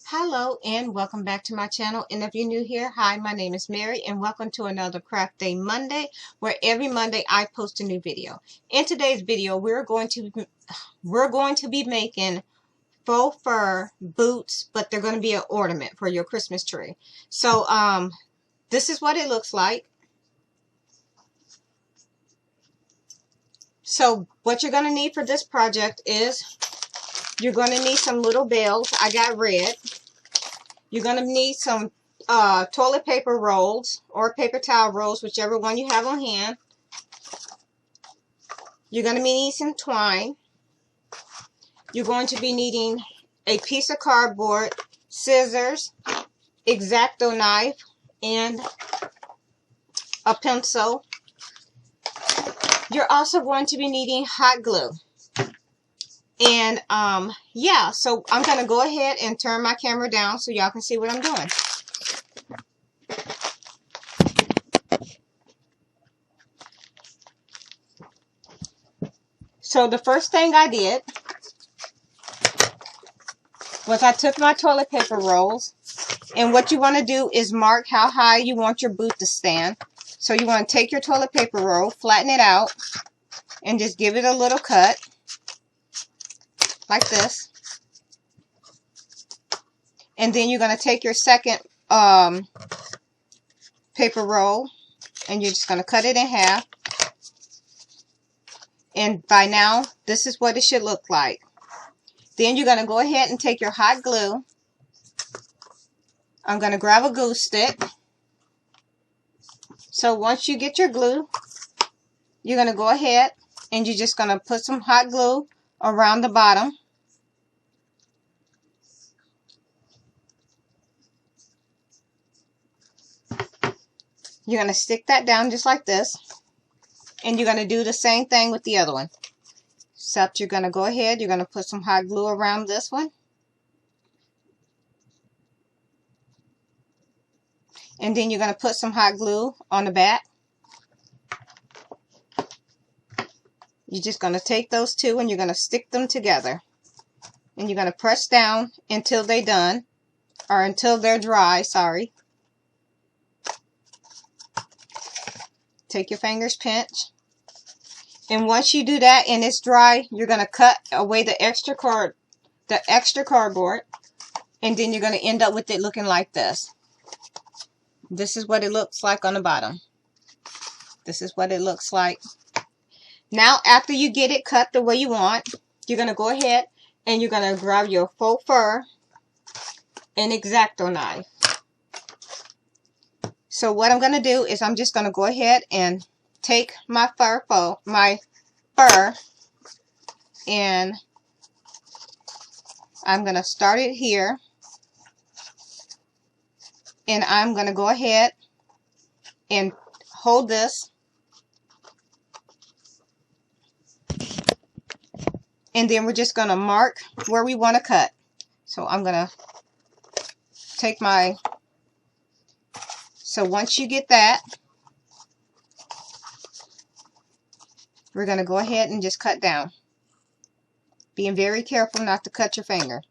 Hello and welcome back to my channel, and if you're new here, hi, my name is Mary and welcome to another Craft Day Monday, where every Monday I post a new video. In today's video we're going to be making faux fur boots, but they're going to be an ornament for your Christmas tree. So this is what it looks like. So what you're going to need for this project is you're going to need some little bells. I got red. You're going to need some toilet paper rolls or paper towel rolls, whichever one you have on hand. You're going to be needing some twine. You're going to be needing a piece of cardboard, scissors, X-Acto knife, and a pencil. You're also going to be needing hot glue. And yeah, so I'm going to go ahead and turn my camera down so y'all can see what I'm doing. So the first thing I did was I took my toilet paper rolls, and what you want to do is mark how high you want your boot to stand. So you want to take your toilet paper roll, flatten it out, and just give it a little cut like this. And then you're going to take your second paper roll and you're just going to cut it in half. And by now, this is what it should look like. Then you're going to go ahead and take your hot glue. I'm going to grab a glue stick. So once you get your glue, you're going to go ahead and you're just going to put some hot glue around the bottom. You're going to stick that down just like this. And you're going to do the same thing with the other one. Except you're going to go ahead, you're going to put some hot glue around this one. And then you're going to put some hot glue on the back. You're just going to take those two and you're going to stick them together. And you're going to press down until they're done. Or until they're dry, sorry. Take your fingers, pinch. And once you do that and it's dry, you're going to cut away the extra cardboard. And then you're going to end up with it looking like this. This is what it looks like on the bottom. This is what it looks like. Now, after you get it cut the way you want, you're going to go ahead and you're going to grab your faux fur and X-Acto knife. So what I'm going to do is I'm just going to go ahead and take my fur and I'm going to start it here. And I'm going to go ahead and hold this. And then we're just going to mark where we want to cut. So I'm going to take my... So once you get that, we're going to go ahead and just cut down. Being very careful not to cut your finger.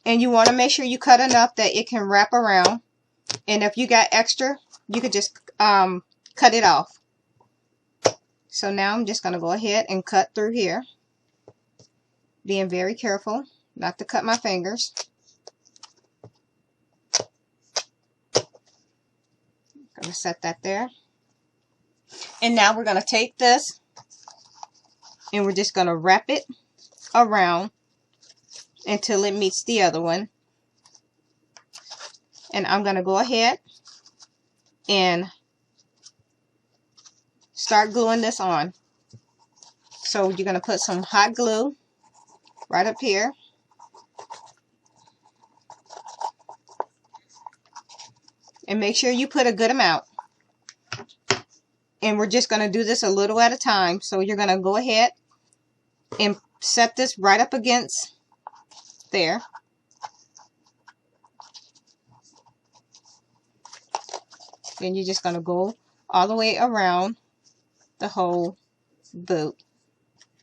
And you want to make sure you cut enough that it can wrap around. And if you got extra, you could just cut it off. So now I'm just going to go ahead and cut through here. Being very careful not to cut my fingers. I'm going to set that there. And now we're going to take this and we're just going to wrap it around until it meets the other one. And I'm going to go ahead and start gluing this on. So you're going to put some hot glue right up here. And make sure you put a good amount. And we're just going to do this a little at a time. So you're going to go ahead and set this right up against there. Then you're just going to go all the way around the whole boot.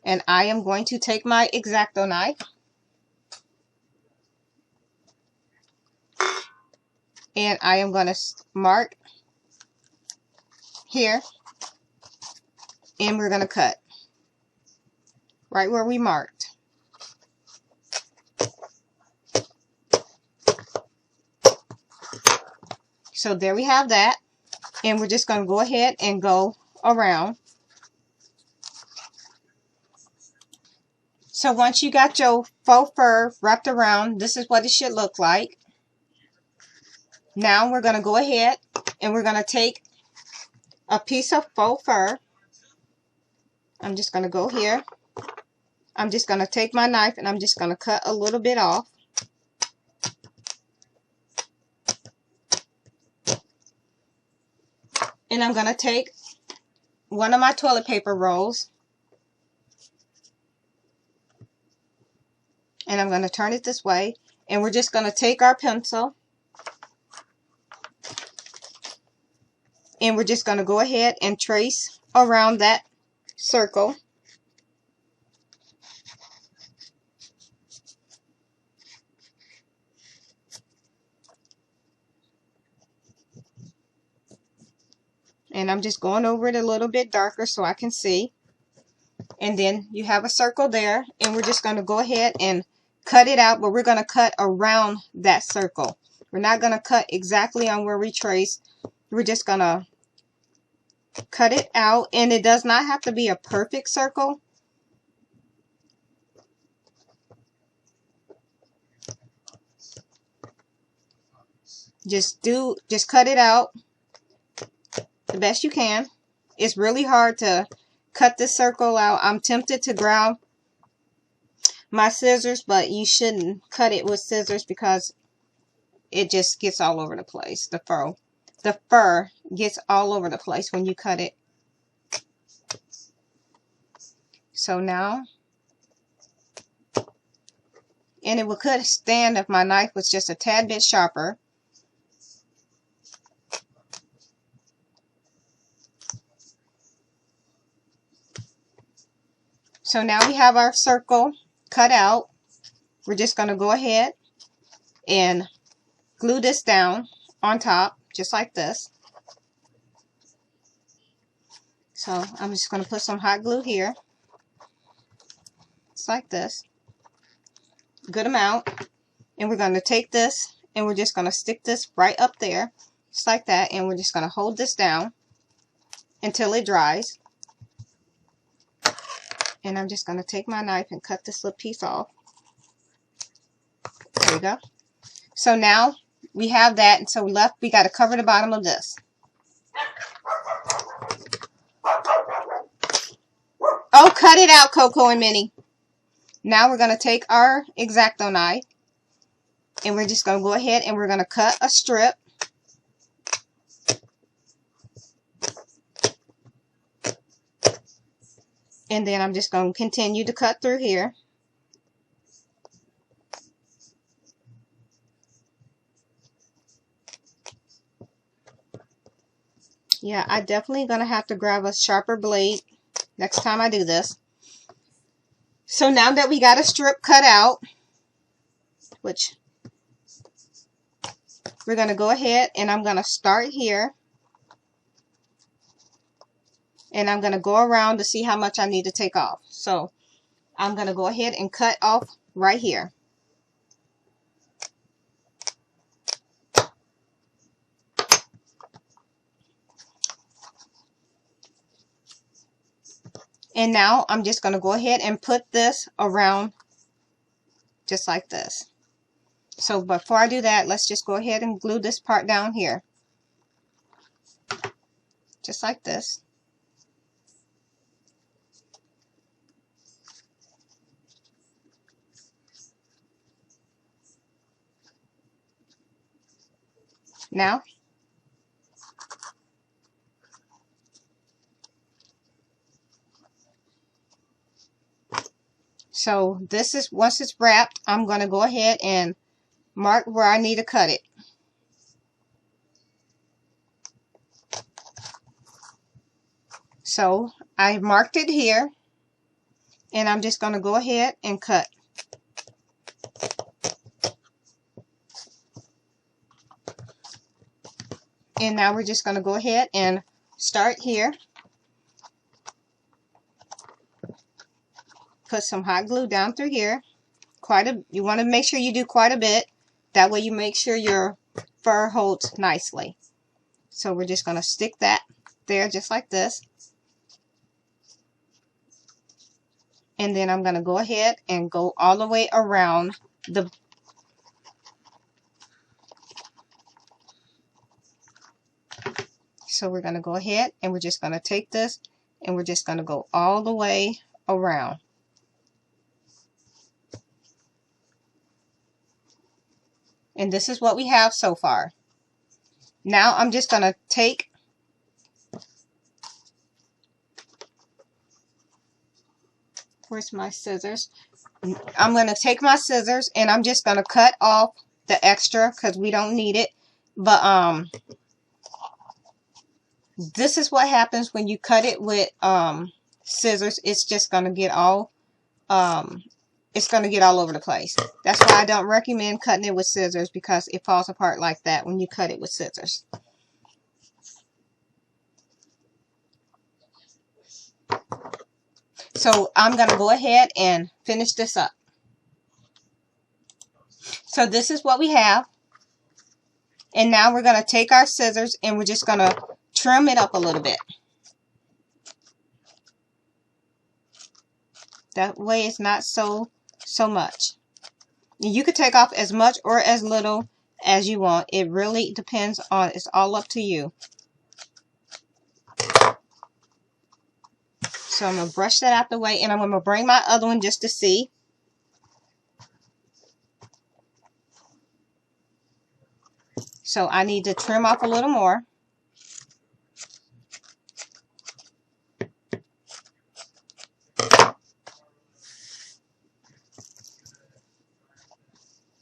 And I am going to take my X-Acto knife And I am going to mark here, and we're going to cut right where we marked. So there we have that, and we're just going to go ahead and go around. So once you got your faux fur wrapped around, this is what it should look like. Now we're going to go ahead and we're going to take a piece of faux fur. I'm just going to go here. I'm just going to take my knife and I'm just going to cut a little bit off. And I'm going to take one of my toilet paper rolls and I'm going to turn it this way, and we're just going to take our pencil and we're just going to go ahead and trace around that circle. And I'm just going over it a little bit darker so I can see. And then you have a circle there, and we're just going to go ahead and cut it out, but we're going to cut around that circle. We're not going to cut exactly on where we traced. We're just going to cut it out, and it does not have to be a perfect circle. Just cut it out the best you can. It's really hard to cut this circle out. I'm tempted to grab my scissors, but you shouldn't cut it with scissors because it just gets all over the place. The fur gets all over the place when you cut it. So now, and it could stand if my knife was just a tad bit sharper. So now we have our circle cut out. We're just going to go ahead and glue this down on top, just like this. So I'm just going to put some hot glue here, just like this. Good amount. And we're going to take this and we're just going to stick this right up there, just like that. And we're just going to hold this down until it dries. And I'm just going to take my knife and cut this little piece off. There we go. So now we have that, and so left we got to cover the bottom of this. Oh, cut it out, Coco and Minnie. Now we're going to take our X-Acto knife, and we're just going to go ahead and we're going to cut a strip. And then I'm just going to continue to cut through here. Yeah, I definitely going to have to grab a sharper blade next time I do this. So now that we got a strip cut out, which we're going to go ahead and I'm going to start here. And I'm going to go around to see how much I need to take off. So I'm going to go ahead and cut off right here. And now I'm just going to go ahead and put this around just like this. So before I do that, let's just go ahead and glue this part down here. Just like this. Now, so this is, once it's wrapped, I'm going to go ahead and mark where I need to cut it. So I marked it here, and I'm just going to go ahead and cut. And now we're just going to go ahead and start here. Put some hot glue down through here. You want to make sure you do quite a bit. That way you make sure your fur holds nicely. So we're just going to stick that there just like this. And then I'm going to go ahead and go all the way around the So we're going to go ahead and we're just going to take this and we're just going to go all the way around. And this is what we have so far. Now I'm just going to take where's my scissors? I'm going to take my scissors and I'm just going to cut off the extra because we don't need it. But this is what happens when you cut it with scissors. It's just going to get all it's going to get all over the place. That's why I don't recommend cutting it with scissors, because it falls apart like that when you cut it with scissors. So I'm going to go ahead and finish this up. So this is what we have. And now we're going to take our scissors and we're just going to trim it up a little bit. That way it's not so much. You could take off as much or as little as you want. It really depends on, it's all up to you. So I'm going to brush that out the way and I'm going to bring my other one just to see. So I need to trim off a little more.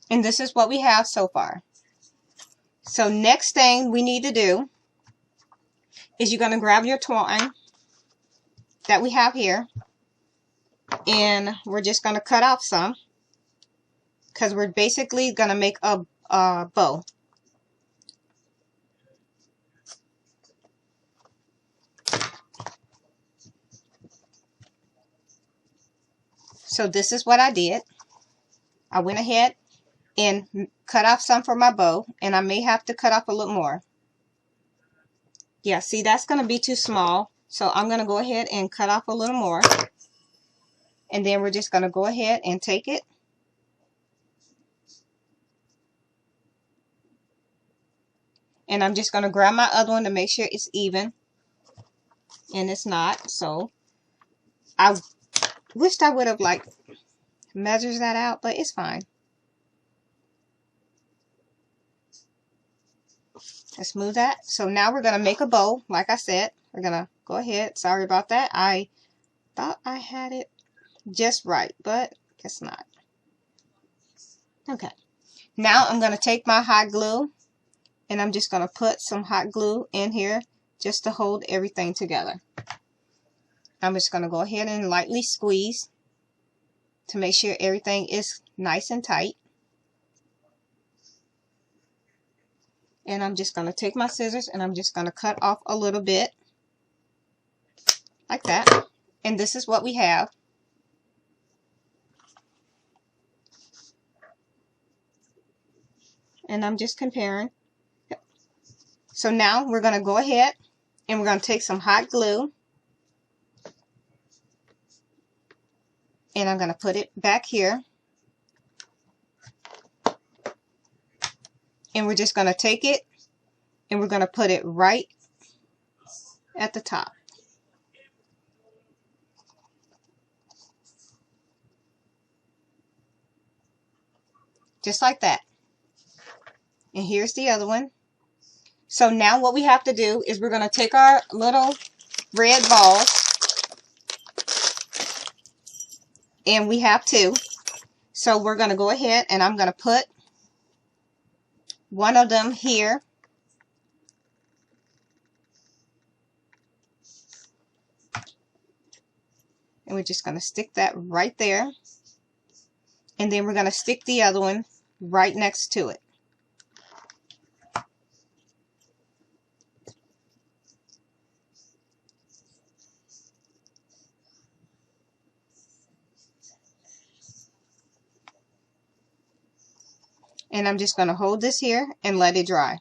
And this is what we have so far. So next thing we need to do is you're going to grab your twine that we have here. And we're just going to cut off some, because we're basically going to make a bow. So this is what I did. I went ahead and cut off some for my bow, and I may have to cut off a little more. Yeah, see, that's going to be too small, so I'm going to go ahead and cut off a little more. And then we're just going to go ahead and take it. And I'm just going to grab my other one to make sure it's even. And it's not, so I wished I would have like measured that out, but it's fine. Let's move that. So now we're going to make a bow. Like I said, we're going to go ahead. Sorry about that. I thought I had it just right, but guess not. Okay. Now I'm going to take my hot glue and I'm just going to put some hot glue in here just to hold everything together. I'm just going to go ahead and lightly squeeze to make sure everything is nice and tight. And I'm just going to take my scissors and I'm just going to cut off a little bit like that. And this is what we have. And I'm just comparing. So now we're going to go ahead and we're going to take some hot glue. And I'm going to put it back here. And we're just going to take it and we're going to put it right at the top. Just like that. And here's the other one. So now what we have to do is we're going to take our little red balls. And we have two. So we're going to go ahead and I'm going to put one of them here. And we're just going to stick that right there. And then we're going to stick the other one right next to it. And I'm just going to hold this here and let it dry.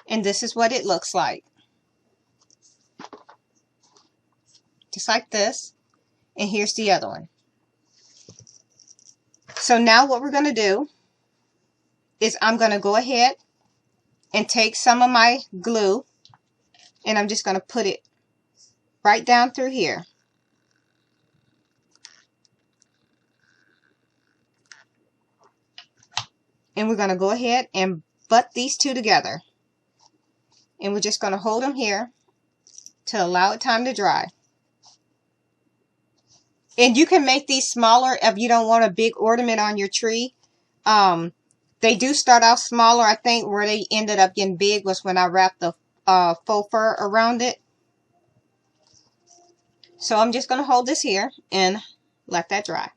And this is what it looks like. Just like this. And here's the other one. So now what we're going to do is I'm going to go ahead and take some of my glue, and I'm just going to put it right down through here. And we're going to go ahead and butt these two together. And we're just going to hold them here to allow it time to dry. And you can make these smaller if you don't want a big ornament on your tree. They do start out smaller. I think where they ended up getting big was when I wrapped the faux fur around it. So I'm just going to hold this here and let that dry.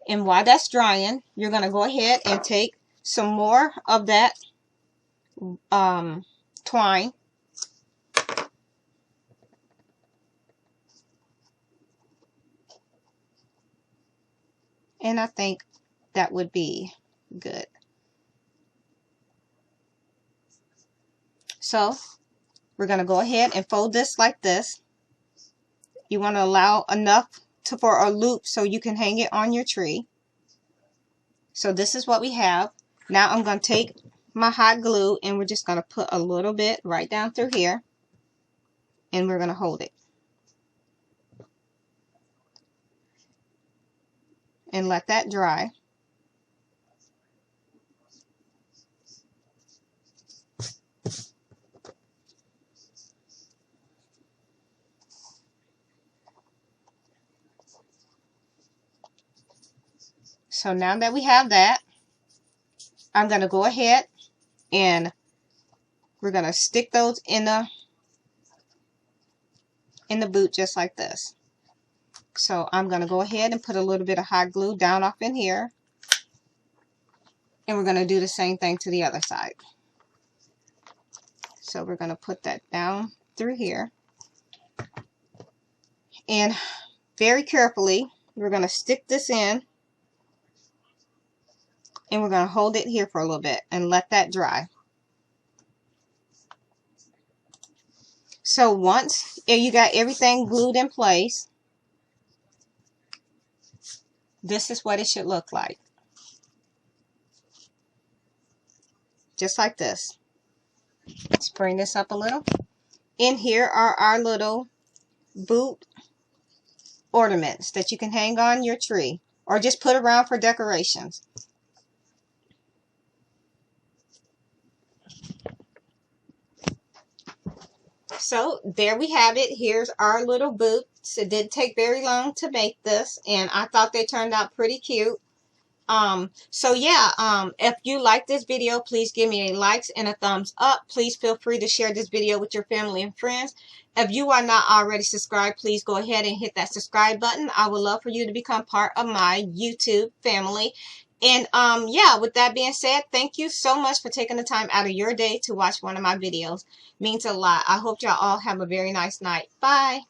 And while that's drying, you're going to go ahead and take some more of that twine. And I think that would be good. So we're going to go ahead and fold this like this. You want to allow enough for a loop so you can hang it on your tree. So this is what we have. Now I'm going to take my hot glue and we're just going to put a little bit right down through here. And we're going to hold it. And let that dry. So now that we have that, I'm going to go ahead and we're going to stick those in the boot just like this. So I'm going to go ahead and put a little bit of hot glue down off in here. And we're going to do the same thing to the other side. So we're going to put that down through here. And very carefully, we're going to stick this in. And we're going to hold it here for a little bit and let that dry. So once you got everything glued in place, this is what it should look like. Just like this. Let's bring this up a little. In here are our little boot ornaments that you can hang on your tree or just put around for decorations. So there we have it. Here's our little boots. It didn't take very long to make this, and I thought they turned out pretty cute. So yeah, if you like this video, please give me a likes and a thumbs up. Please feel free to share this video with your family and friends. If you are not already subscribed, please go ahead and hit that subscribe button. I would love for you to become part of my YouTube family. And yeah, with that being said, thank you so much for taking the time out of your day to watch one of my videos. It means a lot. I hope y'all all have a very nice night. Bye.